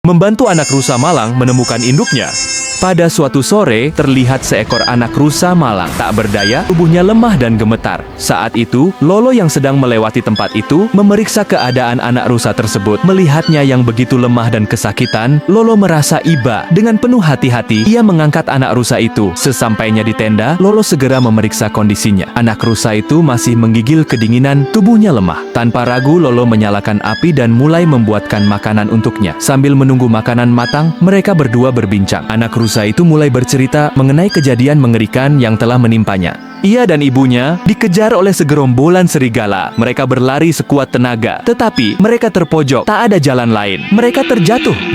membantu anak rusa malang menemukan induknya. Pada suatu sore, terlihat seekor anak rusa malang tak berdaya, tubuhnya lemah dan gemetar. Saat itu, Lolo yang sedang melewati tempat itu memeriksa keadaan anak rusa tersebut. Melihatnya yang begitu lemah dan kesakitan, Lolo merasa iba. Dengan penuh hati-hati, ia mengangkat anak rusa itu. Sesampainya di tenda, Lolo segera memeriksa kondisinya. Anak rusa itu masih menggigil kedinginan, tubuhnya lemah. Tanpa ragu, Lolo menyalakan api dan mulai membuatkan makanan untuknya. Sambil menunggu makanan matang, mereka berdua berbincang. Anak rusa itu mulai bercerita mengenai kejadian mengerikan yang telah menimpanya. Ia dan ibunya dikejar oleh segerombolan serigala. Mereka berlari sekuat tenaga, tetapi mereka terpojok, tak ada jalan lain. Mereka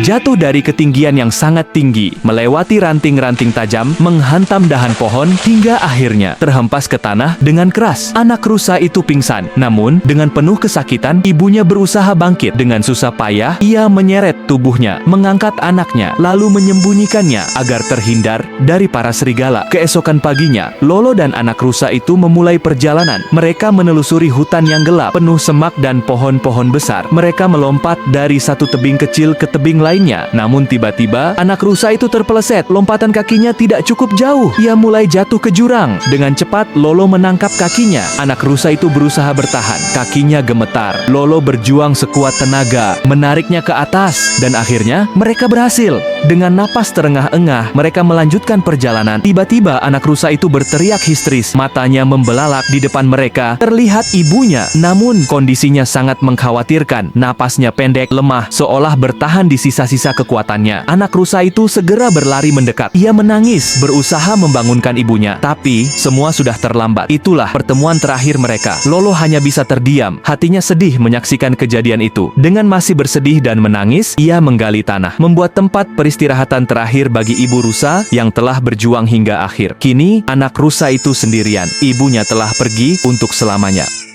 jatuh dari ketinggian yang sangat tinggi, melewati ranting-ranting tajam, menghantam dahan pohon, hingga akhirnya terhempas ke tanah dengan keras. Anak rusa itu pingsan, namun dengan penuh kesakitan, ibunya berusaha bangkit. Dengan susah payah, ia menyeret tubuhnya, mengangkat anaknya, lalu menyembunyikannya agar terhindar dari para serigala. Keesokan paginya, Lolo dan anak rusa itu memulai perjalanan. Mereka menelusuri hutan yang gelap, penuh semak dan pohon-pohon besar. Mereka melompat dari satu tebing kecil ke tebing lainnya. Namun tiba-tiba, anak rusa itu terpeleset. Lompatan kakinya tidak cukup jauh. Ia mulai jatuh ke jurang. Dengan cepat, Lolo menangkap kakinya. Anak rusa itu berusaha bertahan. Kakinya gemetar. Lolo berjuang sekuat tenaga, menariknya ke atas. Dan akhirnya, mereka berhasil. Dengan napas terengah-engah, mereka melanjutkan perjalanan. Tiba-tiba, anak rusa itu berteriak histeris. Matanya membelalak. Di depan mereka terlihat ibunya, namun kondisinya sangat mengkhawatirkan. Napasnya pendek, lemah, seolah bertahan di sisa-sisa kekuatannya. Anak rusa itu segera berlari mendekat. Ia menangis, berusaha membangunkan ibunya, tapi semua sudah terlambat. Itulah pertemuan terakhir mereka. Lolo hanya bisa terdiam, hatinya sedih menyaksikan kejadian itu. Dengan masih bersedih dan menangis, ia menggali tanah, membuat tempat peristirahatan terakhir bagi ibu rusa yang telah berjuang hingga akhir. Kini, anak rusa itu sendirian. Ibunya telah pergi untuk selamanya.